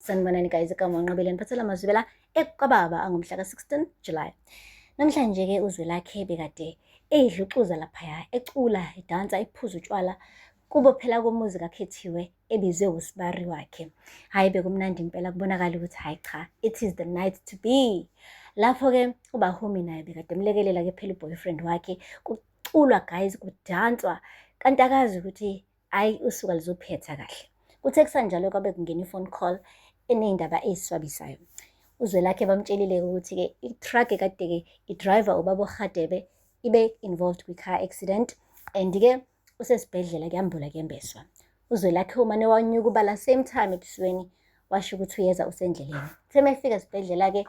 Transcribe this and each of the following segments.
Sanibonani guys, igama uNqobeleni phathela amazwi la ekwababa angomhla ka-16 July. Namhlanje-ke uZwelakhe bekade eyidluxuza laphaya, ecula, edansa, ephuza utshwala kubo phela komuzi kaKhethiwe ebizwe uSibari wakhe. Hayi bekumnandi impela, kubonakala ukuthi hayi cha, it is the night to be. Lapho-ke uBahumi naye bekade emlekelela-ke phela i-boyfriend wakhe, kuculwa guys, kudanswa, kanti akazi ukuthi hayi usuka lizophetha kahle. Kuthe kusanjalo kwabe kungena i-phone call eney'ndaba ey'swabisayo. uZwelakhe bamtshelile ukuthi-ke i-truck kade-ke i-driver ubaba uRadebe ibe involved kwi-car accident and-ke usesibhedlela kuyambula kuyembeswa. uZwelakhe umane wanyuka ubala same time ebusweni, washo ukuthi uyeza usendleleni. Semefika esibhedlela-ke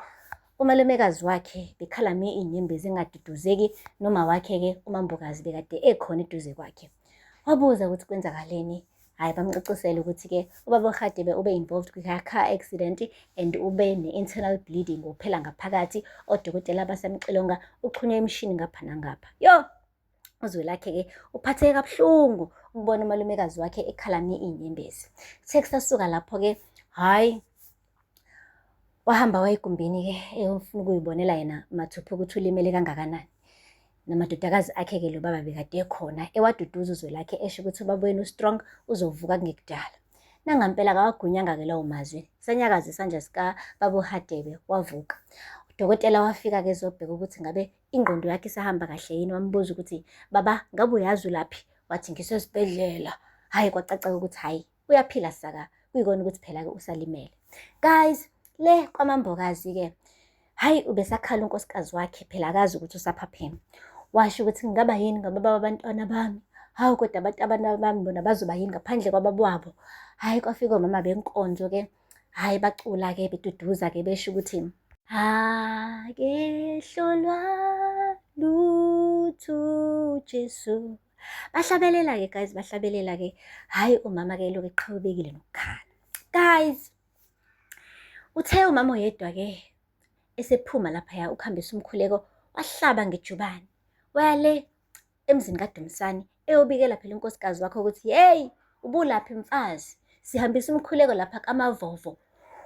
umalumekazi wakhe bekhalame iy'nyembezi engaduduzeki, noma wakhe-ke umambokazi bekade ekhona eduze kwakhe. Wabuza ukuthi kwenzakaleni. Hayi bamcacisela ukuthi-ke ubaba uRadebe ube involved kwi-car accident and ube ne-internal bleeding uphela ngaphakathi, odokotela basamxilonga, uxhunywe imishini ngapha nangapha. Yo, uZwelakhe-ke uphatheke kabuhlungu ukubona umalumekazi wakhe ekhalame iy'nyembezi. Kuthe kusasuka lapho-ke, hhayi wahamba wayegumbini-ke eyofuna ukuyibonela yena mathupha ukuthi ulimele kangakanani. Namadodakazi akhe-ke lo baba bekade ekhona ewaduduza uZwelakhe esho ukuthi ubaba wenu strong, uzovuka kungekudala. Nangampela kawagunyanga-ke lawo mazwi, sanyakaza isandla sikababa uRadebe wavuka. Udokotela wafika-ke ezobheka ukuthi ngabe ingqondo yakhe isahamba kahle yini, wambuza ukuthi baba ngabe uyazi ulaphi? Wathi ngisesibhedlela. Hhayi kwacaca ukuthi hhayi uyaphila saka, kuyikona ukuthi phela-ke usalimele. Guys, le kwamambokazi-ke hhayi ubesakhala unkosikazi wakhe phela akazi ukuthi usaphapheme. Washo ukuthi ngingaba yini ngababa babantwana bami, hawu kodwa abantwana bami bona bazoba yini ngaphandle kwababa wabo. Hhayi kwafika omama benkonzo-ke, hhayi bacula-ke beduduza-ke besho ukuthi akehlolwa lutho Jesu. Bahlabelela-ke guys, bahlabelela-ke. Hhayi umama-ke lokhu eqhubekile nokukhala. Guys, uthe umama oyedwa-ke esephuma laphaya ukuhambisa umkhuleko, wahlaba ngejubane. Wale emzini kaDumisani eyobikela phela unkosikazi wakhe ukuthi hey, ubulaphi mfazi, sihambisa umkhuleko lapha kaMavovo,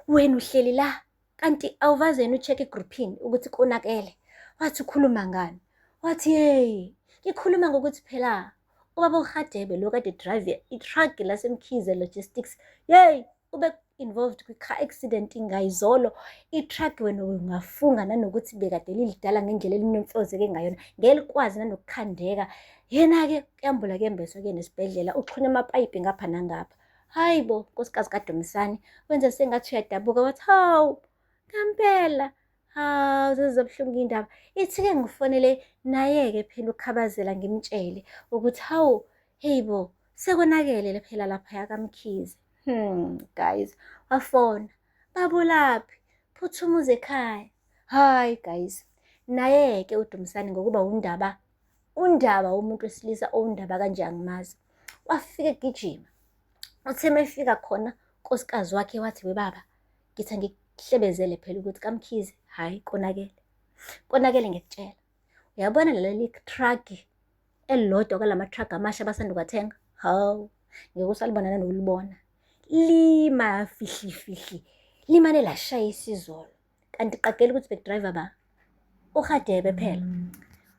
wena uhleli la kanti awuvaze yena u-check egroupini ukuthi konakele. Wathi ukhuluma ngani? Wathi hey, ngikhuluma ngokuthi phela ubaba uRadebe lo kade drive i-truck laseMkhize Logistics, hey ube involved kwi-car accident ngayizolo. I-truck wena ungafunga nanokuthi bekade lilidala ngendlela elinomfozeke ngayona, ngelikwazi nanokukhandeka. Yena-ke kuyambula kuyembeswa-ke nesibhedlela, uxhunywe amapayipi ngapha nangapha. Hayi bo, nkosikazi kaDumisani wenze sengathi uyadabuka, wathi hawu ngempela, hawu zezabuhlungu iy'ndaba. Ithi-ke ngifonele naye-ke phela ukhabazela ngimtshele ukuthi hawu hey bo, sekonakele phela laphaya kaMkhize. Guys, wafona, babulaphi, phuthuma uze ekhaya. Hayi guys, naye-ke uDumisani ngokuba undaba womuntu wesilisa owundaba kanje angimazi, wafika egijima. Uthe mefika khona unkosikazi wakhe wathi webaba, ngithi ngikuhlebezele phela ukuthi kaMkhize hhayi konakele ngiyakutshela. Uyabona leli truck elilodwa kwalama-truck amasha abasanda kuwathenga, hawu ngeke usalibona nanokulibona. Lima fihli, limane lashaya isizolo. Kanti qagela ukuthi bekudriver ba uRadebe phela.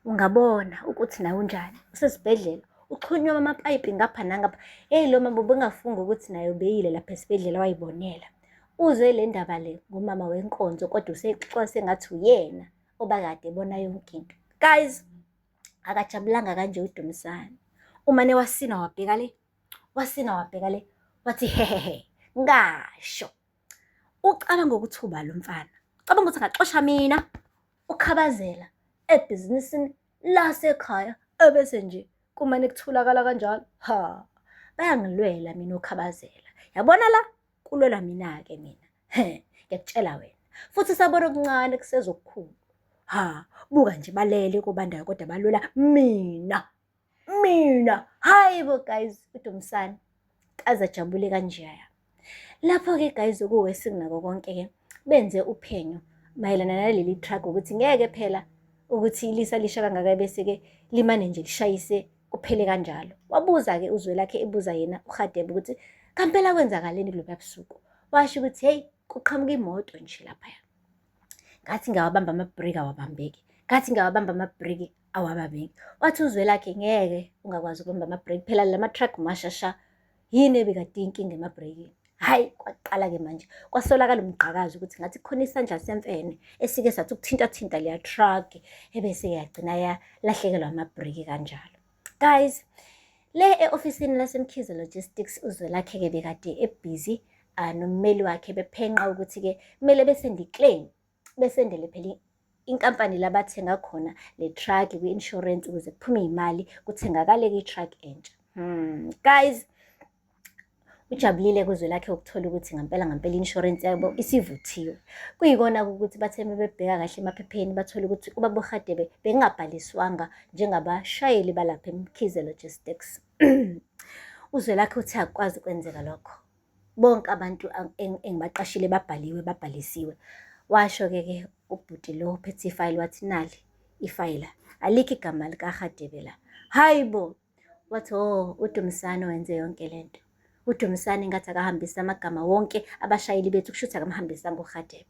Ungabona ukuthi nawe unjani, usesibhedlela uxhunywe amapayipi ngapha nangapha. Hey lo mama bengafunga ukuthi naye ubeyile lapha esibhedlela wayibonela. Uzwe le ndaba le ngumama wenkonzo, kodwa usexoxa sengathi uyena obakade ebona yonke into. Guys, akajabulanga kanje uDumisani. Umane wasina wabheka le, wathi hehehe ngasho. Ucabanga ukuthi uba lo mfana, ucabanga ukuthi angaxosha mina ukhabazela ebhizinisini lasekhaya ebese nje kumane kutholakala kanjalo. Ha, bayangilwela mina ukhabazela. Yabona la kulwela mina-ke mina. Ngiyakutshela wena, futhi sabona okuncane kusezokukhulu. Ha, buka nje balele kobandayo kodwa balwela mina. Hayi bo guys, uDumisani kaze ajabule kanjeya. Lapho-ke guys, okuwesinako konke-ke benze uphenyo mayelana naleli truck ukuthi ngeke phela ukuthi ilisa lisha kangaka bese-ke limane nje lishayise kuphele kanjalo. Wabuza-ke uZwelakhe ebuza yena uRadebe ukuthi kampela kwenzakaleni kulobuya busuku. Washo ukuthi hey, kuqhamuka imoto nje laphaya. Ngathi ngiyawabamba amabhreki awabambeki, ngathi ngiyawabamba amabhreki awabambeki. Wathi uZwelakhe ngeke ungakwazi ukubamba amabhreki, phela lama-truck mashasha. Yini ebekade inkinga emabhrekini? Hhayi, kwaqala-ke manje kwasolakala umgqakazi ukuthi ngathi kukhona isandla semfene esike sathi ukuthintathinta leya truck ebese-ke yagcina yalahlekelwa amabhreki kanjalo. Guys, le e-ofisini laseMkhize Logistics uZwelakhe-ke bekade ebhizi nommeli wakhe bephenqa ukuthi-ke kumele besende i-claim, besendele phela inkampani labathenga khona le truck kwi-insurance ukuze kuphume iy'mali kuthengakale-ke i-truck entsha. Guys, ujabulile kuZwelakhe ukuthola ukuthi ngampela i-insurance yabo isivuthiwe. Kuyikona ukuthi bathe bebheka kahle emaphepheni bathole ukuthi ubaba uRadebe bengabhaliswanga njengabashayeli balapha eMkhize Logistics. uZwelakhe uthi akwazi ukwenzeka lokho. Bonke abantu engibaqashile babhalisiwe. Washo-ke ubhuti lo uphethe ifayili wathi nali ifayila, alikho igama likaRadebe la. Hayi bo, wathi uDumisane wenze yonke lento. uDumisane ngathi akahambisa amagama wonke abashayeli bethu, kushuthi akamhambisanga uRadebe.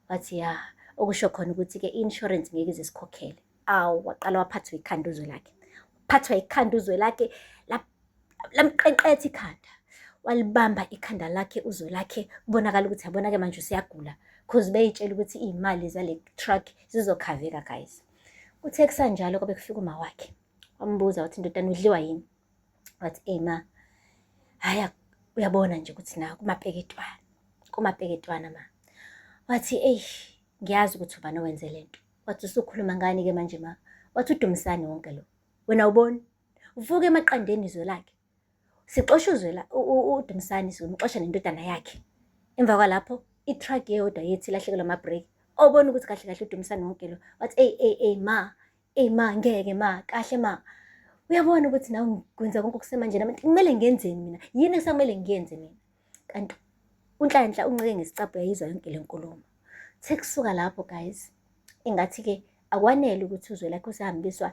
Wathi ya, okusho khona ukuthi-ke i-insurance ngeke ize sikhokhele. Awu, waqala waphathwa ikhanda uZwelakhe. Phathwa ikhanda uZwelakhe lamqenqetha ikhanda. Walibamba ikhanda lakhe uZwelakhe, kubonakala ukuthi yabona-ke manje usiyagula, cause beyitshela ukuthi iy'mali zale truck zizokhaveka guys. Kuthe kusanjalo kobe kufika uma wakhe, wambuza wathi ndodana udliwa yini? Wathi ma, haya uyabona nje ukuthi na kumapeketwana ma. Wathi ngiyazi ukuthi ubani owenze lento. Wathi usukhuluma ngani-ke manje ma? Wathi uDumisane wonke lo, wena uboni uvuka emaqandeni Zwelakhe, sixosha uDumisane simxosha nendodana yakhe. Emva kwalapho i-truck yodwa yethi ilahlekelwa amabhreki. Obona ukuthi kahle kahle uDumisane wonke lo. Wathi ma ngeke ma, kahle ma, uyabona ukuthi nawe ngikwenza konke okusemanje nami kumele ngenzeni mina, yini esekumele ngiyenze mina? Kanti uNhlanhla uncike ngesicabha yayizwa yonke le nkulumo. Sekusuka lapho guys, engathi-ke akwanele ukuthi uZwelakhe usahambiswa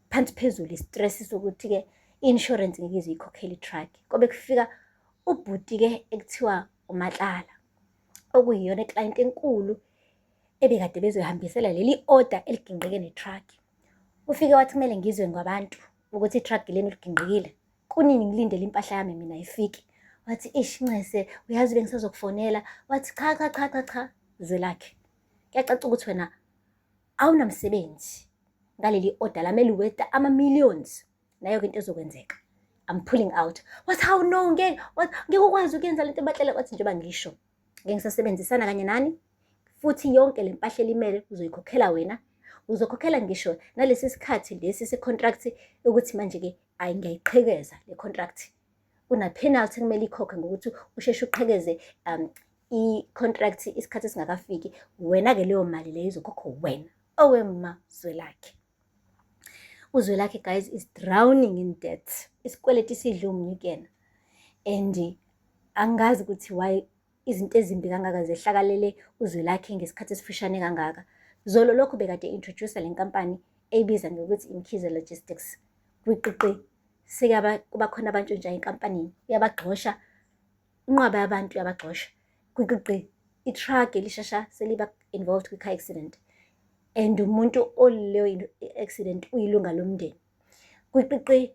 phansi phezulu istress sokuthi-ke i-insurance ngeke ize ikhokhele i-truck. Kobe kufika ubhuti-ke ekuthiwa uMatlala, okuyiyona iclient enkulu ebekade bezoyihambisela leli order eliginqike ne-truck. Ufike wathi kumele ngizwe ngabantu ukuthi i-truck leni liginqikile, kunini ngilindele impahla yami mina ifike. Wathi Ncese, uyazi bengisazokufonela. Wathi cha Zwelakhe, kuyacaca ukuthi wena awunamsebenzi ngaleli order lamele uwetha ama-millions, nayo-ke into ezokwenzeka, I'm pulling out. Wathi how no, ngeke ukwazi ukuyenza lento ebatshela. Wathi njengoba ngisho ngeke ngisasebenzisana kanye nani, futhi yonke le mpahla elimele uzoyikhokhela wena, uzokhokhela ngisho nalesi sikhathi lesi se-contract ukuthi manje-ke ngiyayiqhekeza le contract. Una-penalty kumele ikhokhe ngokuthi usheshe uqhekeze i-contract isikhathi esingakafiki. Wena-ke leyo mali leyo izokhokhwa wena, owema Zwelakhe. uZwelakhe guys is drowning in debt. Isikweleti sidle umnyukena. And angazi ukuthi why izinto ezimbi kangaka zehlakalele uZwelakhe ngesikhathi esifishane kangaka. Zolo lokho bekade introduce le nkampani ebiza ngokuthi iMkhize Logistics. Kwiqiqi kuba khona abantu nje enkampanini, uyabagxosha, inqwaba yabantu uyabagxosha. Kwiqiqi i-truck elishasha seliba involved kwi-car accident, and umuntu oleyo accident uyilunga lomndeni. Kwiqiqi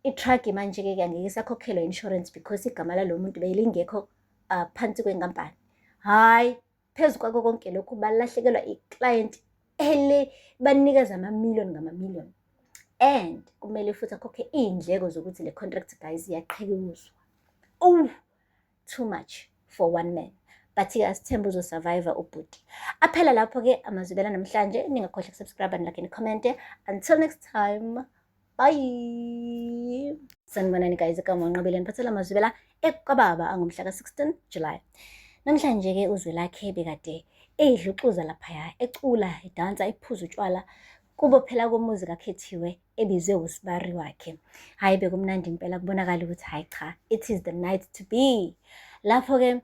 i-truck manje-ke angeke isakhokhelwa insurance because igama lalo muntu belingekho phansi kwenkampani. Hayi, phezu kwako konke lokhu balahlekelwa i-client banikeza ama-million ngama-million, and kumele futhi akhokhe iy'ndleko zokuthi le contract guys iyaqhekuzwa. Too much for one man. But-ke asithembe uzosurvive ubhuti. Aphela lapho-ke amazwibela namhlanje. Ningakhohlwa ukusubscribe and comment. Until next time, bye. Sanibonani guys, igama uNqobile niphathela amazwibela ekwababa angomhla ka-16 July. Namhlanje-ke uZwelakhe bekade edluxuza laphaya, ecula, edansa, ephuza utshwala kubo phela komuzi kakhethiwe ebizwe uSibari wakhe. Hayi bekumnandi impela, kubonakala ukuthi hayi cha, it is the night to be. Lapho-ke